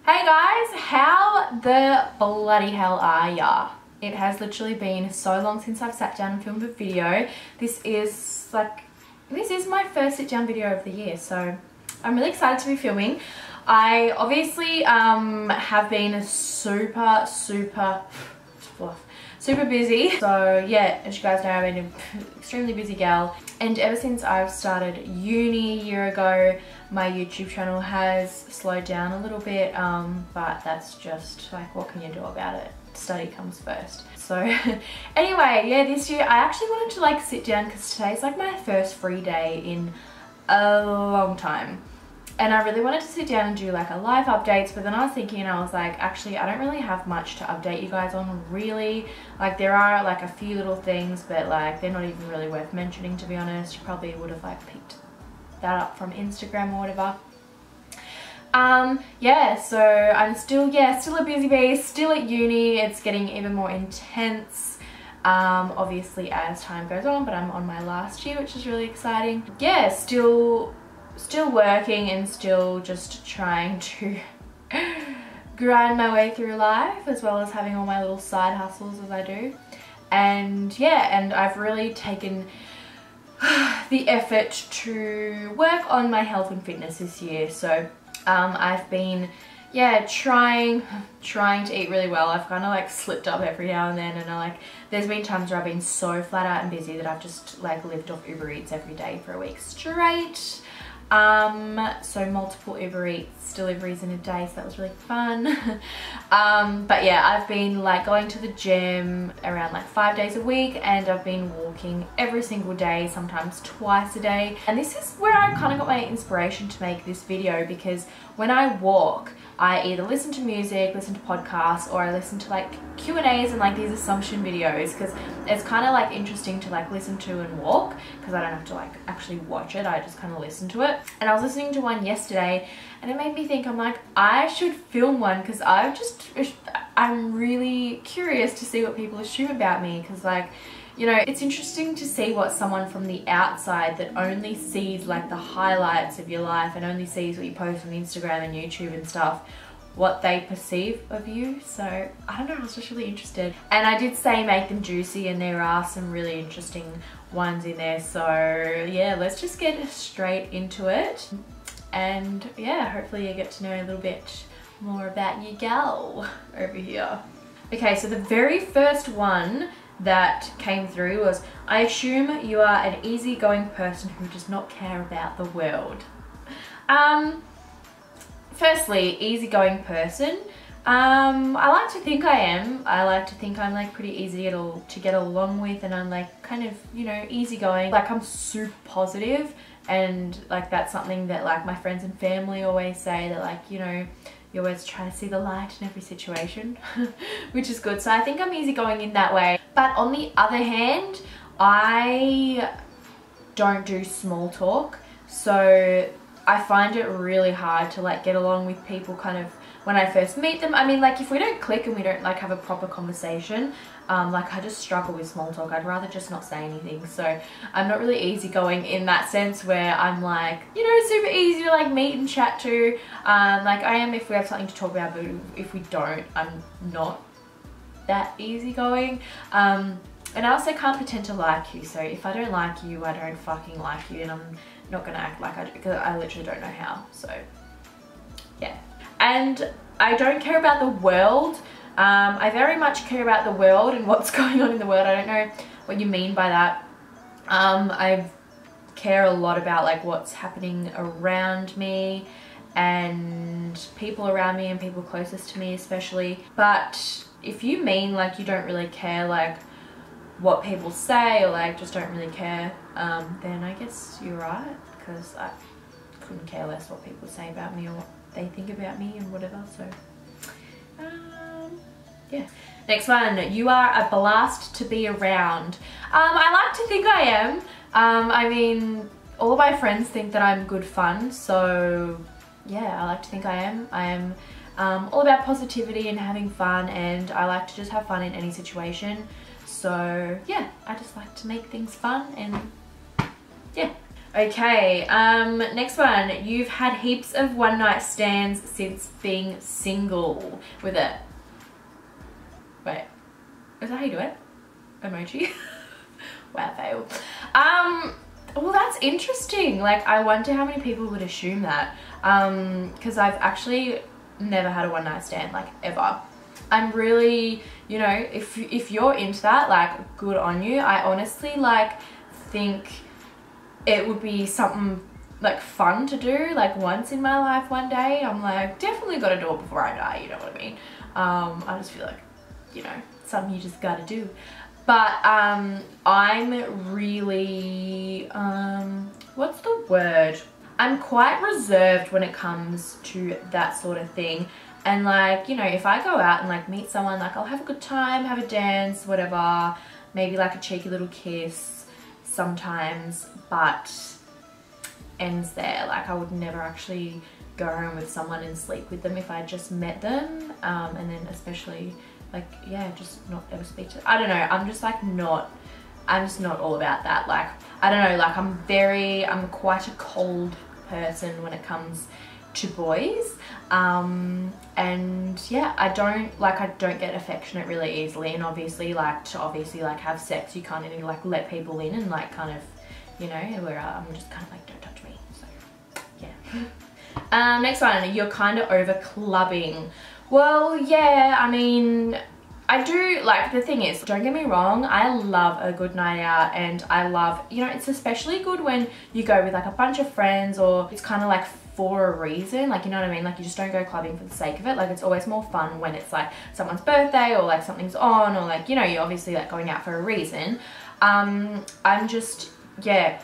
Hey guys, how the bloody hell are ya? It has literally been so long since I've sat down and filmed a video. This is my first sit down video of the year, so I'm really excited to be filming. I obviously have been super busy. So yeah, as you guys know, I've been an extremely busy gal. And ever since I've started uni a year ago, my YouTube channel has slowed down a little bit, but that's just like, what can you do about it? Study comes first. So anyway, yeah, this year I actually wanted to like sit down because today's like my first free day in a long time. And I really wanted to sit down and do like a live updates, but then I was thinking, I was like, actually, I don't really have much to update you guys on, really. Like, there are like a few little things, but like, they're not even really worth mentioning, to be honest. You probably would have like picked that up from Instagram or whatever. Yeah, so I'm still a busy bee, still at uni. It's getting even more intense, obviously, as time goes on, but I'm on my last year, which is really exciting. Yeah, still working and still just trying to grind my way through life, as well as having all my little side hustles as I do. And yeah, and I've really taken the effort to work on my health and fitness this year. So I've been trying to eat really well. I've kind of like slipped up every now and then, and there's been times where I've been so flat out and busy that I've just like lived off Uber Eats every day for a week straight. So multiple Uber Eats deliveries in a day, so that was really fun. But yeah, I've been like going to the gym around like 5 days a week, and I've been walking every single day, sometimes twice a day. And this is where I kind of got my inspiration to make this video, because when I walk, I either listen to music, listen to podcasts, or I listen to like Q&As and like these assumption videos, because it's kind of like interesting to like listen to and walk, because I don't have to like actually watch it, I just kind of listen to it. And I was listening to one yesterday and it made me think, I'm like, I should film one, because I'm really curious to see what people assume about me, because like, you know, it's interesting to see what someone from the outside that only sees like the highlights of your life and only sees what you post on Instagram and YouTube and stuff, what they perceive of you. So I don't know, I was just really interested. And I did say make them juicy, and there are some really interesting ones in there. So yeah, let's just get straight into it. And yeah, hopefully you get to know a little bit more about your gal over here. Okay, so the very first one that came through was, I assume you are an easygoing person who does not care about the world. Firstly, easygoing person. I like to think I am. I like to think I'm like pretty easy to get along with, and I'm like kind of, you know, easygoing. Like, I'm super positive, and like that's something that like my friends and family always say, that like, you know, you always try to see the light in every situation, which is good. So I think I'm easygoing in that way. But on the other hand, I don't do small talk. So I find it really hard to like get along with people kind of when I first meet them. I mean, like, if we don't click and we don't like have a proper conversation, like, I just struggle with small talk. I'd rather just not say anything. So I'm not really easygoing in that sense, where I'm like, you know, super easy to like meet and chat to. Like, I am if we have something to talk about, but if we don't, I'm not that easygoing. And I also can't pretend to like you. So if I don't like you, I don't fucking like you, and I'm not gonna act like I do, because I literally don't know how. So yeah. And I don't care about the world. I very much care about the world and what's going on in the world. I don't know what you mean by that. I care a lot about like what's happening around me and people around me and people closest to me especially. But if you mean like you don't really care like what people say, or like just don't really care, then I guess you're right, because I couldn't care less what people say about me or what they think about me and whatever. So yeah. Next one, you are a blast to be around. I like to think I am. I mean, all of my friends think that I'm good fun, so yeah, I like to think I am. I am all about positivity and having fun, and I like to just have fun in any situation. So yeah, I just like to make things fun, and yeah. Okay, next one. You've had heaps of one night stands since being single with it. Wait, is that how you do it? Emoji? Wow, fail. Well, that's interesting. Like, I wonder how many people would assume that. Because I've actually never had a one night stand, like, ever. I'm really, you know, if you're into that, like, good on you. I honestly, like, think it would be something like fun to do, like, once in my life one day. I'm like, definitely gotta do it before I die, you know what I mean? I just feel like, you know, something you just gotta do. But I'm really, what's the word? I'm quite reserved when it comes to that sort of thing. And like, you know, if I go out and like meet someone, like, I'll have a good time, have a dance, whatever, maybe like a cheeky little kiss sometimes, but ends there. Like, I would never actually go home with someone and sleep with them if I just met them, and then especially like, yeah, just not ever speak to, I don't know, I'm just not all about that. Like, I don't know, like, I'm quite a cold person when it comes to boys, and yeah, I don't get affectionate really easily. And obviously, like, to have sex, you kind of need to like let people in and like kind of, you know, where I'm just kind of like, don't touch me. So yeah. Next one, you're kind of over clubbing. Well, yeah, I mean, I do, like, the thing is, don't get me wrong, I love a good night out, and I love, you know, it's especially good when you go with like a bunch of friends, or it's kind of like for a reason, like, you know what I mean? Like, you just don't go clubbing for the sake of it. Like, it's always more fun when it's like someone's birthday, or like something's on, or like, you know, you're obviously like going out for a reason. I'm just, yeah,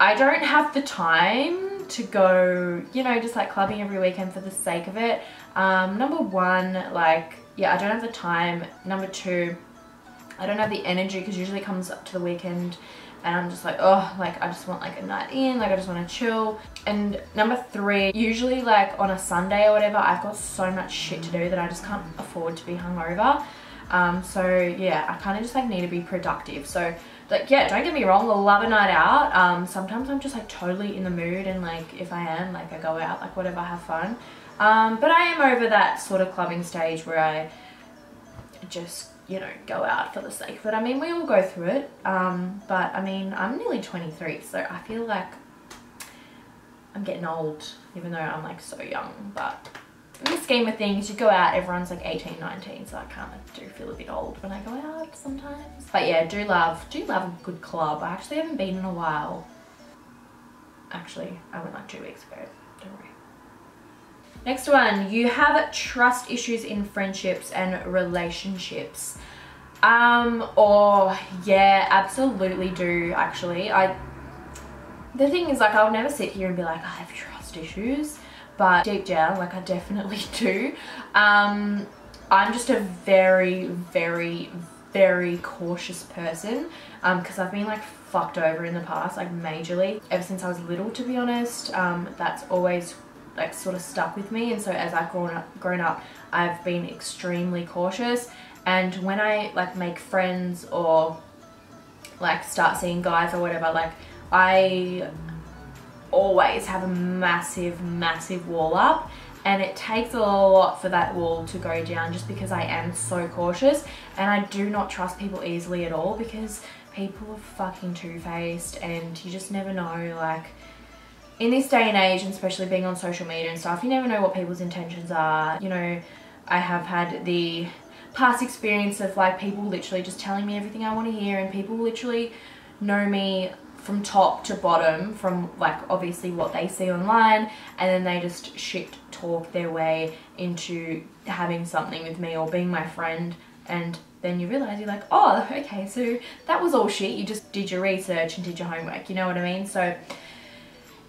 I don't have the time to go, you know, just like clubbing every weekend for the sake of it. Number one, like, yeah, I don't have the time. Number two, I don't have the energy, because usually it comes up to the weekend and I'm just like, oh, like, I just want like a night in, like, I just want to chill. And number three, usually like on a Sunday or whatever, I've got so much shit to do that I just can't afford to be hungover. So yeah, I kind of just like need to be productive. So like, yeah, don't get me wrong, I love a night out. Sometimes I'm just like totally in the mood, and like, if I am, like, I go out, like, whatever, have fun. But I am over that sort of clubbing stage where I just, you know, go out for the sake of it. I mean, we all go through it, but I mean, I'm nearly 23, so I feel like I'm getting old, even though I'm like so young. But in the scheme of things, you go out, everyone's like 18, 19, so I kind of do feel a bit old when I go out sometimes. But yeah, do love a good club. I actually haven't been in a while. Actually, I went like 2 weeks ago, don't worry. Next one, you have trust issues in friendships and relationships. Or yeah, absolutely do, actually. The thing is, like, I'll never sit here and be like, I have trust issues, but deep down, like, I definitely do. I'm just a very, very, very cautious person, because I've been like fucked over in the past, like majorly, ever since I was little, to be honest. That's always like sort of stuck with me, and so as I've grown up, I've been extremely cautious. And when I like make friends or like start seeing guys or whatever, like, I always have a massive wall up, and it takes a lot for that wall to go down, just because I am so cautious, and I do not trust people easily at all, because people are fucking two-faced, and you just never know. Like, in this day and age, and especially being on social media and stuff, you never know what people's intentions are. You know, I have had the past experience of like people literally just telling me everything I want to hear, and people literally know me from top to bottom, from like obviously what they see online, and then they just shit talk their way into having something with me or being my friend, and then you realize, you're like, oh, okay, so that was all shit, you just did your research and did your homework, you know what I mean? So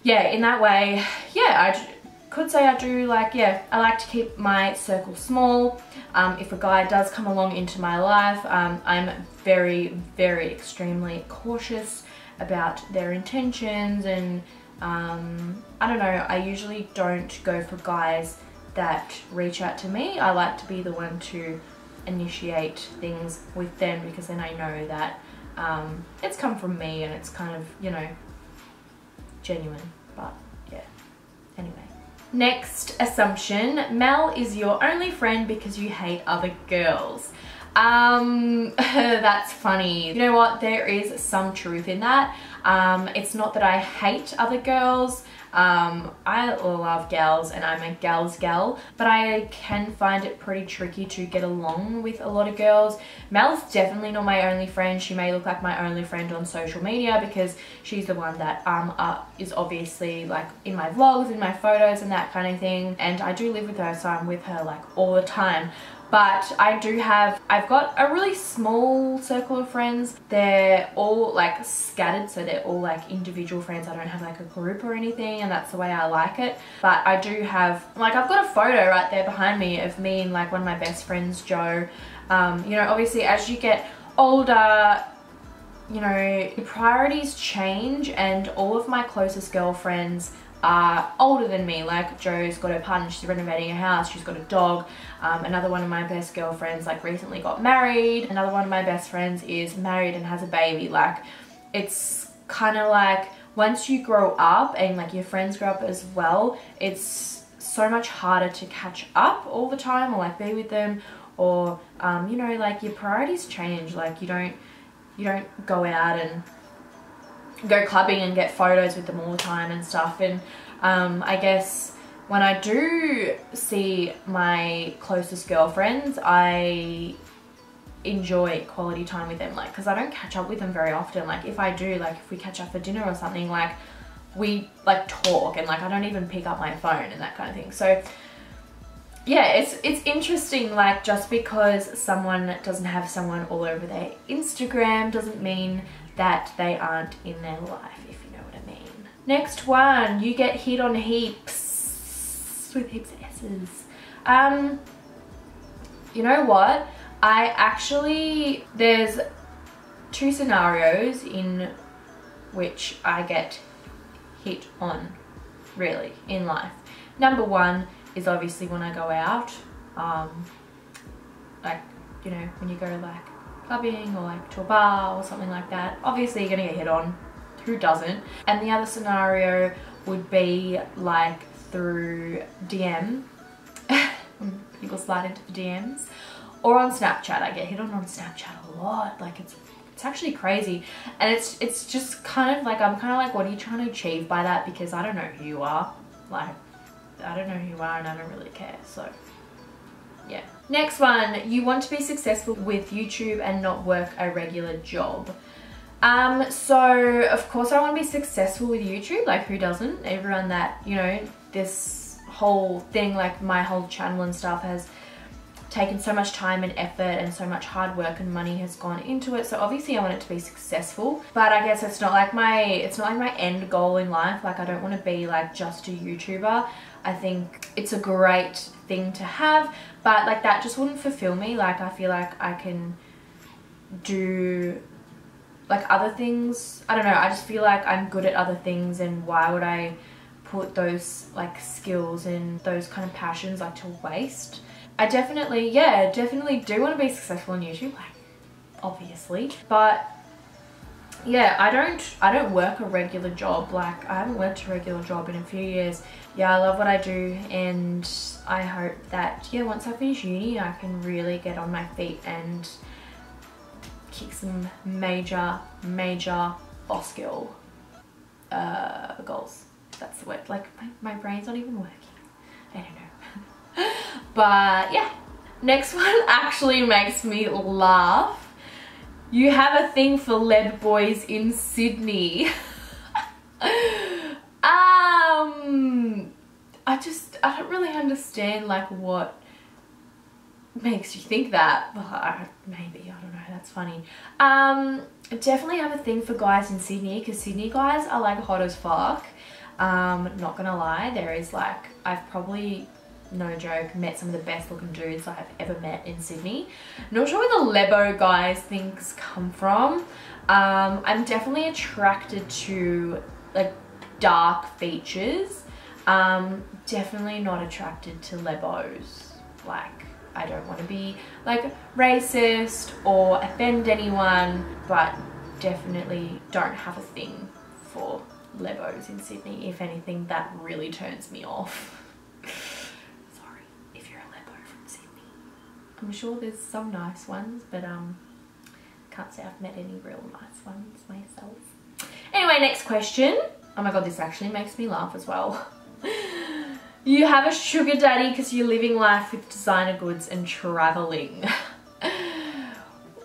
yeah, in that way, yeah, I could say I do, like, yeah, I like to keep my circle small. If a guy does come along into my life, I'm very, very extremely cautious about their intentions, and I don't know, I usually don't go for guys that reach out to me. I like to be the one to initiate things with them, because then I know that it's come from me, and it's kind of, you know, genuine, but yeah, anyway. Next assumption, Mel is your only friend because you hate other girls. That's funny. You know what, there is some truth in that. It's not that I hate other girls. I love gals and I'm a gal's gal, but I can find it pretty tricky to get along with a lot of girls. Mel's definitely not my only friend. She may look like my only friend on social media because she's the one that is obviously like in my vlogs, in my photos and that kind of thing, and I do live with her, so I'm with her like all the time. But I've got a really small circle of friends. They're all like scattered, so they're all like individual friends. I don't have like a group or anything, and that's the way I like it. But I do have, like, I've got a photo right there behind me of me and like one of my best friends, Joe. You know, obviously as you get older, you know, your priorities change, and all of my closest girlfriends are older than me. Like Joe's got her partner, she's renovating her house, she's got a dog. Another one of my best girlfriends like recently got married. Another one of my best friends is married and has a baby. Like, it's kind of like once you grow up and like your friends grow up as well, it's so much harder to catch up all the time or like be with them, or you know, like your priorities change. Like you don't go out and go clubbing and get photos with them all the time and stuff. And I guess when I do see my closest girlfriends, I enjoy quality time with them, like, because I don't catch up with them very often. Like if I do, like if we catch up for dinner or something, like we like talk, and like I don't even pick up my phone and that kind of thing. So yeah, it's interesting, like just because someone doesn't have someone all over their Instagram doesn't mean that they aren't in their life, if you know what I mean. Next one, you get hit on heaps, with heaps of S's. You know what? There's two scenarios in which I get hit on, really, in life. Number one is obviously when I go out, like, you know, when you go to like clubbing or like to a bar or something like that, obviously you're gonna get hit on. Who doesn't? And the other scenario would be like through DM, when people slide into the DMs, or on Snapchat. I get hit on Snapchat a lot. Like it's actually crazy, and it's just kind of like, I'm kind of like, what are you trying to achieve by that? Because I don't know who you are. Like, I don't know who you are and I don't really care. So yeah. Next one, you want to be successful with YouTube and not work a regular job. So of course I want to be successful with YouTube. Like, who doesn't? Everyone that, you know, this whole thing, like my whole channel and stuff, has taken so much time and effort and so much hard work and money has gone into it. So obviously I want it to be successful, but I guess it's not like my end goal in life. Like, I don't want to be like just a YouTuber. I think it's a great thing to have, but like that just wouldn't fulfill me. Like, I feel like I can do like other things. I don't know, I just feel like I'm good at other things, and why would I put those like skills and those kind of passions like to waste? I definitely do want to be successful on YouTube, like obviously, but yeah, I don't work a regular job. Like, I haven't worked a regular job in a few years. Yeah, I love what I do, and I hope that, yeah, once I finish uni I can really get on my feet and kick some major boss girl goals. That's the word. Like, my brain's not even working. I don't know. But yeah, next one actually makes me laugh. You have a thing for lead boys in Sydney. I don't really understand like what makes you think that, but maybe, I don't know, that's funny. I definitely have a thing for guys in Sydney, because Sydney guys are like hot as fuck. Not gonna lie, there is like, I've probably, no joke, met some of the best looking dudes I've ever met in Sydney. Not sure where the Lebo guys things come from. I'm definitely attracted to like dark features. Definitely not attracted to Lebos. Like, I don't want to be like racist or offend anyone, but definitely don't have a thing for Lebos in Sydney. If anything, that really turns me off. Sorry if you're a Lebo from Sydney. I'm sure there's some nice ones, but can't say I've met any real nice ones myself. Anyway, next question. Oh my god, this actually makes me laugh as well. You have a sugar daddy because you're living life with designer goods and traveling.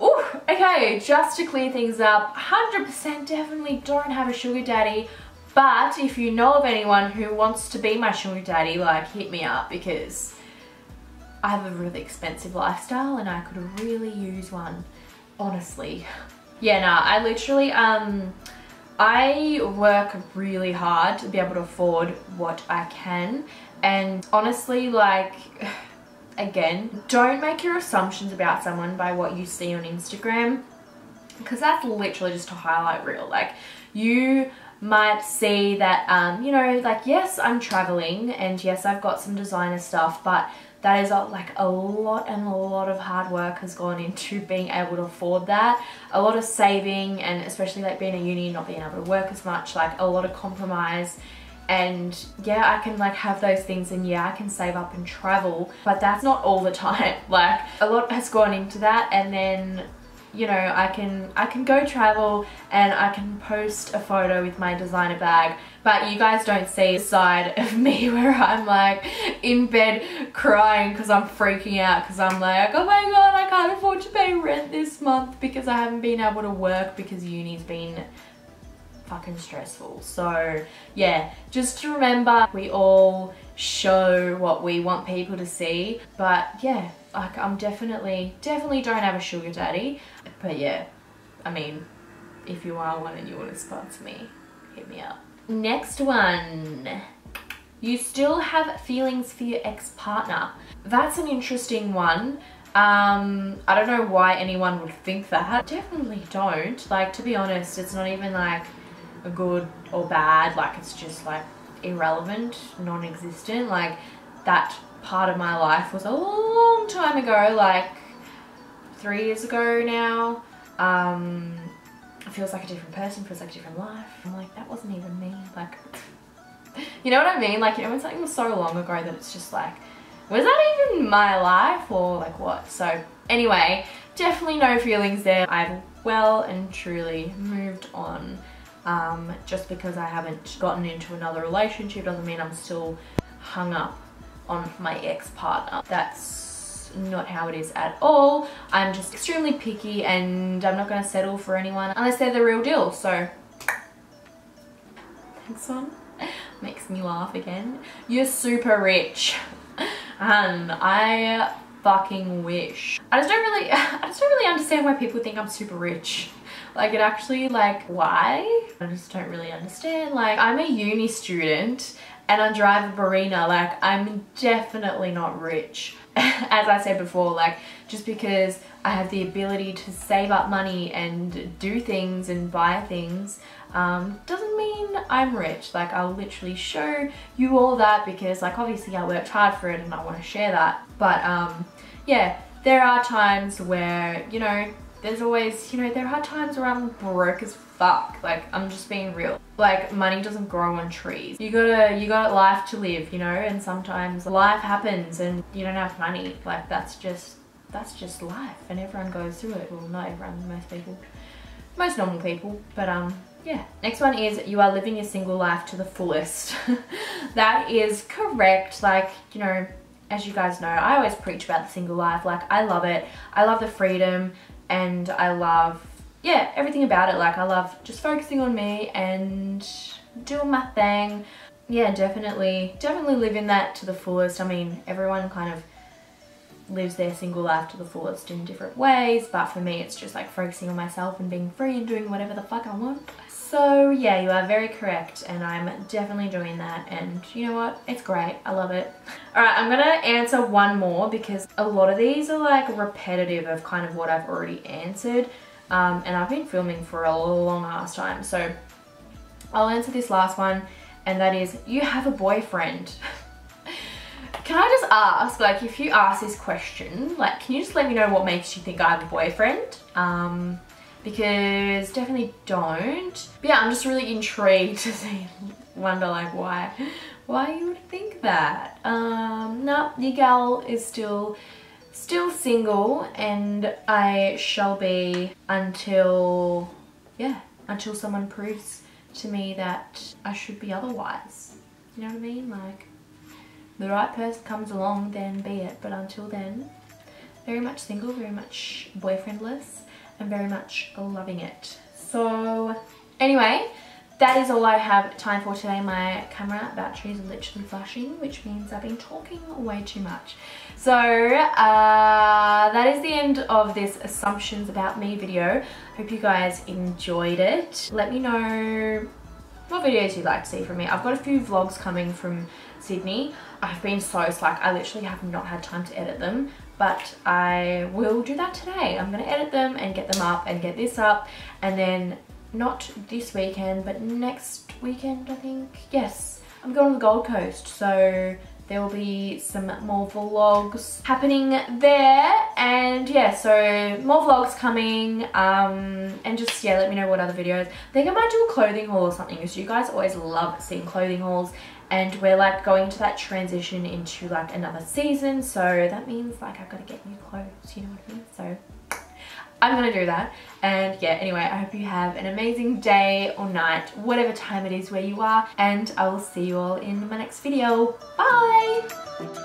Ooh, okay, just to clear things up, 100% definitely don't have a sugar daddy. But if you know of anyone who wants to be my sugar daddy, like, hit me up, because I have a really expensive lifestyle and I could really use one, honestly. Yeah, nah, I literally, I work really hard to be able to afford what I can. And honestly, like, again, don't make your assumptions about someone by what you see on Instagram, because that's literally just a highlight reel. Like, you might see that, you know, like, yes, I'm traveling and yes, I've got some designer stuff, but that is like a lot of hard work has gone into being able to afford that. A lot of saving, and especially like being a uni and not being able to work as much, like a lot of compromise. And yeah, I can like have those things, and yeah, I can save up and travel, but that's not all the time. Like, a lot has gone into that, and then, you know, I can go travel and I can post a photo with my designer bag, but you guys don't see the side of me where I'm like in bed crying because I'm freaking out, because I'm like, oh my god, I can't afford to pay rent this month because I haven't been able to work because uni's been fucking stressful. So yeah, just to remember, we all show what we want people to see. But yeah, like, I'm definitely don't have a sugar daddy. But yeah, I mean, if you are one and you want to sponsor me, hit me up. Next one. You still have feelings for your ex-partner. That's an interesting one. I don't know why anyone would think that. Definitely don't. Like, to be honest, it's not even like a good or bad, like, it's just like irrelevant, non-existent. Like, that part of my life was a long time ago, like 3 years ago now. It feels like a different person, feels like a different life. I'm like, that wasn't even me. Like, you know what I mean? Like, you know, when something was so long ago that it's just like, was that even my life, or like what? So anyway, definitely no feelings there. I've well and truly moved on. Just because I haven't gotten into another relationship doesn't mean I'm still hung up on my ex-partner. That's not how it is at all. I'm just extremely picky, and I'm not going to settle for anyone unless they're the real deal. So thanks, one. Makes me laugh again. You're super rich. And I fucking wish. I just don't really understand why people think I'm super rich. Like, it actually, like, why? I just don't really understand. Like, I'm a uni student and I drive a Barina. Like, I'm definitely not rich. As I said before, like, just because I have the ability to save up money and do things and buy things, doesn't mean I'm rich. Like, I'll literally show you all that because, like, obviously I worked hard for it and I want to share that. But, yeah, there are times where, you know, there's always, you know, there are times where I'm broke as fuck. Like, I'm just being real. Like, money doesn't grow on trees. You got life to live, you know, and sometimes life happens and you don't have money. Like, that's just life, and everyone goes through it. Well, not everyone, most people, most normal people. But yeah. Next one is, you are living your single life to the fullest. That is correct. Like, you know, as you guys know, I always preach about the single life. Like, I love it. I love the freedom. And I love, yeah, everything about it. Like, I love just focusing on me and doing my thing. Yeah, definitely living that to the fullest. I mean, everyone kind of lives their single life to the fullest in different ways, but for me it's just like focusing on myself and being free and doing whatever the fuck I want. So yeah, you are very correct, and I'm definitely doing that, and you know what, it's great, I love it. Alright, I'm gonna answer one more because a lot of these are like repetitive of kind of what I've already answered, and I've been filming for a long ass time, so I'll answer this last one, and that is, you have a boyfriend. Can I just ask, like, if you ask this question, like, can you just let me know what makes you think I have a boyfriend? because definitely don't. But yeah, I'm just really intrigued to see, wonder like why you would think that. No, your gal is still single, and I shall be until, yeah, until someone proves to me that I should be otherwise. You know what I mean? Like, the right person comes along, then be it. But until then, very much single, very much boyfriendless, and very much loving it. So anyway, that is all I have time for today. My camera battery is literally flashing, which means I've been talking way too much. So that is the end of this assumptions about me video. Hope you guys enjoyed it. Let me know what videos you'd like to see from me. I've got a few vlogs coming from Sydney. I've been so slack. I literally have not had time to edit them, but I will do that today. I'm gonna edit them and get them up and get this up, and then not this weekend, but next weekend, I think. Yes, I'm going to the Gold Coast, so there will be some more vlogs happening there. And yeah, so more vlogs coming, and just, yeah, let me know what other videos. I think I might do a clothing haul or something, because you guys always love seeing clothing hauls, and we're like going into that transition into like another season, so that means like I've got to get new clothes, you know what I mean? So I'm gonna do that. And yeah, anyway, I hope you have an amazing day or night, whatever time it is where you are, and I will see you all in my next video. Bye!